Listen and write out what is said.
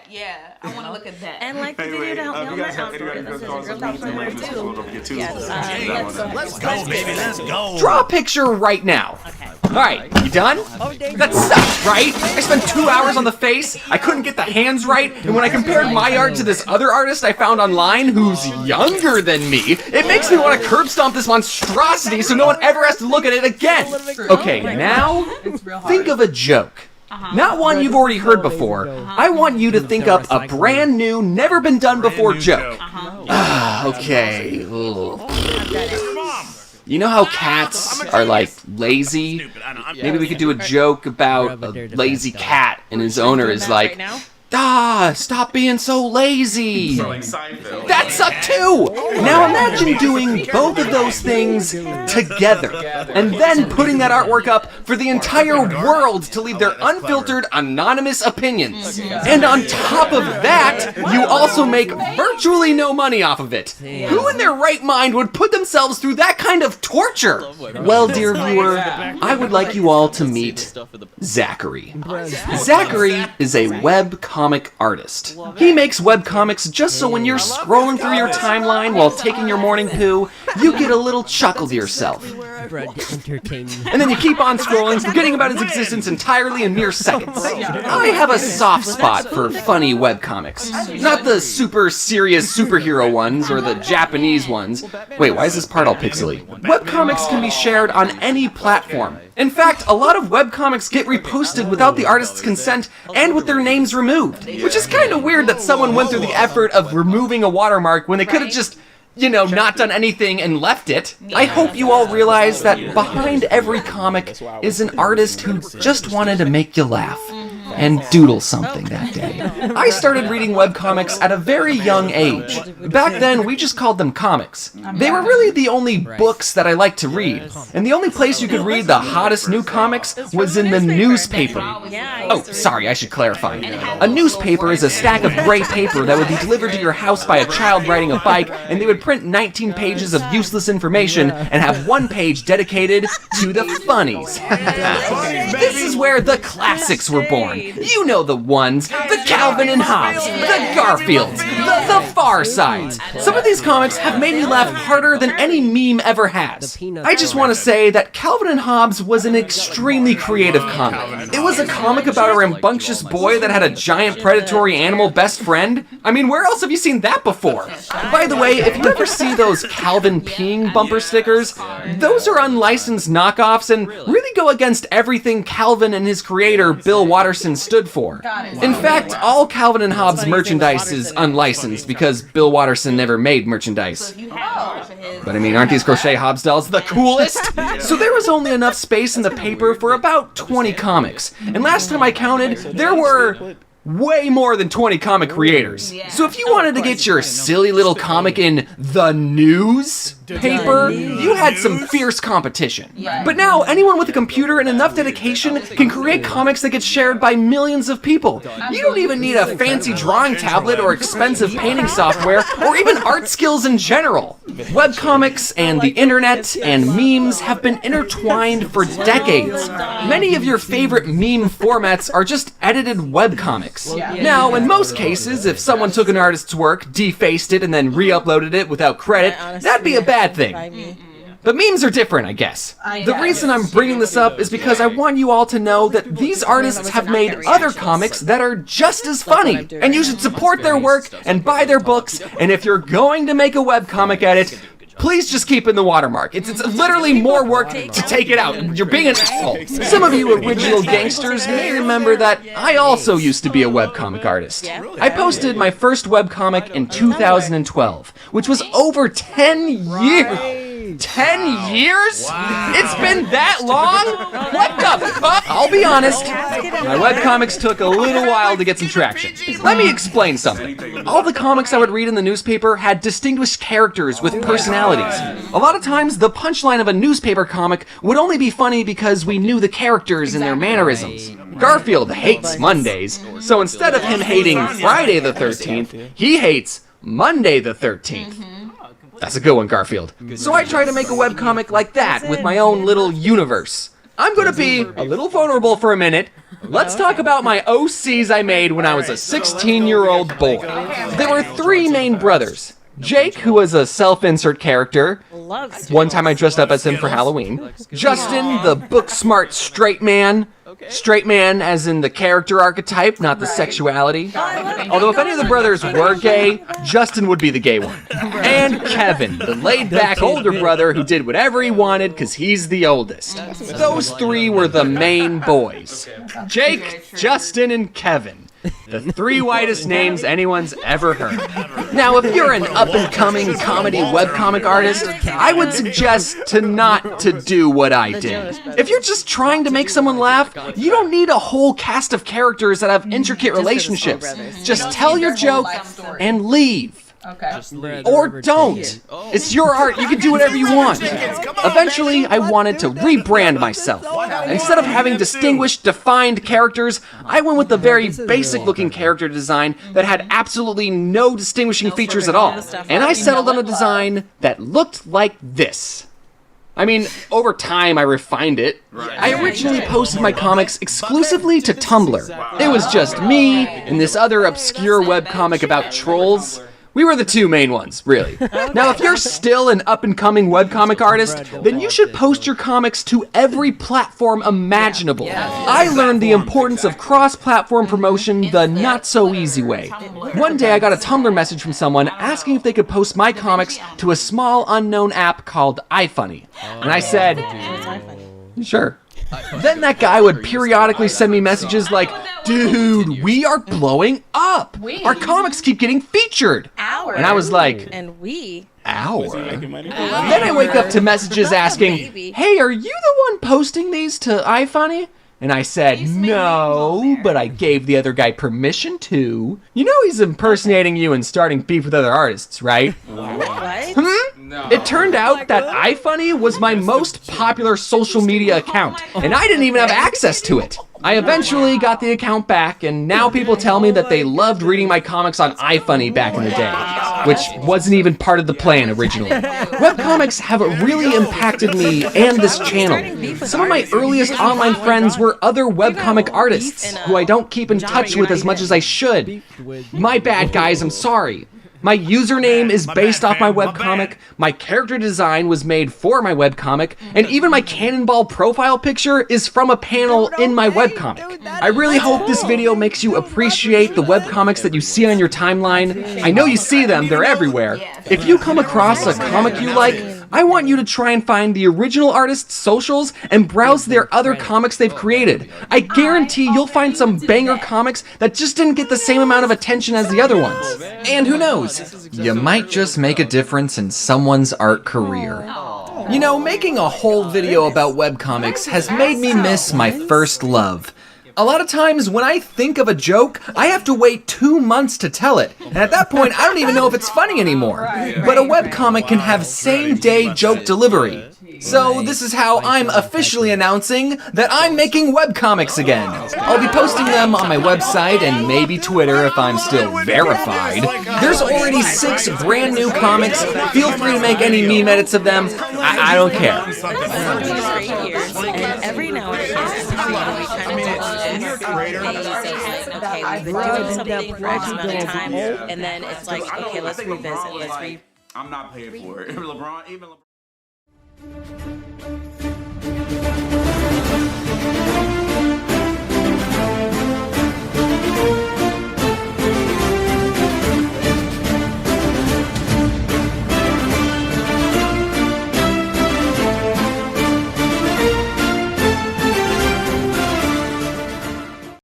Yeah, I want to look at that. And like the video to help me on my Let's go, baby, let's go. Draw a picture right now. Alright, you done? That sucks, right? I spent 2 hours on the face, I couldn't get the hands right, and when I compared my art to this other artist I found online who's younger than me, it makes me want to curb stomp this monstrosity so no one ever has to look at it again. Okay, now, think of a joke. Not one you've already heard before. I want you to think up a brand new, never been done before joke. Okay. You know how cats are like lazy? Maybe we could do a joke about a lazy cat and his owner is like, stop being so lazy. That sucked too! Now imagine doing both of those things together, and then putting that artwork up for the entire world to leave their unfiltered, anonymous opinions. And on top of that, you also make virtually no money off of it. Who in their right mind would put themselves through that kind of torture? Well, dear viewer, I would like you all to meet Zachary. Zachary is a webcomic artist. He makes webcomics just so when you're scrolling through your timeline while taking your morning poo, you get a little chuckle to yourself. And then you keep on scrolling, forgetting about his existence entirely in mere seconds. I have a soft spot for funny webcomics. Not the super serious superhero ones or the Japanese ones. Wait, why is this part all pixely? Webcomics can be shared on any platform. In fact, a lot of webcomics get reposted without the artist's consent and with their names removed. Which is kind of weird that someone went through the effort of removing a watermark when they could have just, you know, not done anything and left it. I hope you all realize that behind every comic is an artist who just wanted to make you laugh and doodle something that day. I started reading webcomics at a very young age. Back then, we just called them comics. They were really the only books that I liked to read. And the only place you could read the hottest new comics was in the newspaper. Oh, sorry, I should clarify. A newspaper is a stack of gray paper that would be delivered to your house by a child riding a bike, and they would print 19 pages of useless information and have one page dedicated to the funnies. This is where the classics were born. You know the ones, the Calvin and Hobbes, the Garfields, the Far Sides. Some of these comics have made me laugh harder than any meme ever has. I just want to say that Calvin and Hobbes was an extremely creative comic. It was a comic about a rambunctious boy that had a giant predatory animal best friend. I mean, where else have you seen that before? By the way, if you ever see those Calvin peeing bumper stickers, those are unlicensed knockoffs and really go against everything Calvin and his creator, Bill Watterson, stood for. In fact, all Calvin and Hobbes merchandise is unlicensed because Bill Watterson never made merchandise. But I mean, aren't these crochet Hobbes dolls the coolest? So there was only enough space in the paper for about 20 comics. And last time I counted, there were way more than 20 comic creators. So if you wanted to get your silly little comic in the newspaper, you had some fierce competition. But now, anyone with a computer and enough dedication can create comics that get shared by millions of people. You don't even need a fancy drawing tablet or expensive painting software, or even art skills in general. Webcomics and the internet and memes have been intertwined for decades. Many of your favorite meme formats are just edited webcomics. Now, in most cases, if someone took an artist's work, defaced it, and then re-uploaded it without credit, that'd be a bad thing. But memes are different, I guess. The reason I'm bringing this up is because I want you all to know that these artists have made other comics that are just as funny, and you should support their work and buy their books, and if you're going to make a webcomic edit, please just keep in the watermark. It's literally more work to take it out. You're being an asshole. Some of you original gangsters may remember that I also used to be a webcomic artist. I posted my first webcomic in 2012, which was over 10 years. 10 years? Wow. It's been that long? What the fuck? I'll be honest, my webcomics took a little while to get some traction. Let me explain something. All the comics I would read in the newspaper had distinguished characters with personalities. A lot of times, the punchline of a newspaper comic would only be funny because we knew the characters and their mannerisms. Garfield hates Mondays, so instead of him hating Friday the 13th, he hates Monday the 13th. That's a good one, Garfield. So I try to make a webcomic like that with my own little universe. I'm gonna be a little vulnerable for a minute, Let's talk about my OCs I made when I was a 16-year-old boy. There were 3 main brothers. Jake, who was a self-insert character. One time I dressed up as him for Halloween. Justin, the book-smart straight man. Straight man as in the character archetype, not the sexuality. Although if any of the brothers were gay, Justin would be the gay one. And Kevin, the laid-back older brother who did whatever he wanted because he's the oldest. Those 3 were the main boys. Jake, Justin, and Kevin. The 3 whitest names anyone's ever heard. Now, if you're an up-and-coming comedy webcomic artist, I would suggest to not to do what I did. If you're just trying to make someone laugh, you don't need a whole cast of characters that have intricate relationships. Just tell your joke and leave. Okay. Or don't. It's your art. You can do whatever you want. Eventually, I wanted to rebrand myself. Instead of having distinguished, defined characters, I went with a very basic-looking character design that had absolutely no distinguishing features at all. And I settled on a design that looked like this. I mean, over time, I refined it. I originally posted my comics exclusively to Tumblr. It was just me and this other obscure webcomic about trolls. We were the 2 main ones, really. Now, if you're still an up-and-coming webcomic artist, then you should post your comics to every platform imaginable. I learned the importance of cross-platform promotion the not-so-easy way. One day, I got a Tumblr message from someone asking if they could post my comics to a small, unknown app called iFunny. And I said, sure. Then that guy would periodically send me messages like, dude, we are blowing up. Our comics keep getting featured. And I was like, Our? Then I wake up to messages asking, hey, are you the one posting these to iFunny? And I said, no, but I gave the other guy permission to. You know he's impersonating you and starting beef with other artists, right? What? No. It turned out that iFunny was my most popular social media account, and I didn't even have access to it. I eventually got the account back, and now people tell me that they loved reading my comics on iFunny back in the day, which wasn't even part of the plan originally. Webcomics have really impacted me and this channel. Some of my earliest online friends were other webcomic artists, who I don't keep in touch with as much as I should. My bad, guys, I'm sorry. My username is based off my webcomic, my character design was made for my webcomic, and even my Cannonball profile picture is from a panel in my webcomic. I really hope this video makes you appreciate the webcomics that you see on your timeline. I know you see them, they're everywhere. If you come across a comic you like, I want you to try and find the original artist's socials and browse their other comics they've created. I guarantee you'll find some banger comics that just didn't get the same amount of attention as the other ones. And who knows, you might just make a difference in someone's art career. You know, making a whole video about webcomics has made me miss my first love. A lot of times when I think of a joke, I have to wait 2 months to tell it. And at that point, I don't even know if it's funny anymore. But a webcomic can have same-day joke delivery. So this is how I'm officially announcing that I'm making webcomics again. I'll be posting them on my website and maybe Twitter if I'm still verified. There's already 6 brand new comics. Feel free to make any meme edits of them. I don't care. And every now and again, we've been doing something for X amount of time, and then it's like, okay, let's revisit. I'm not paying for it. LeBron, even LeBron.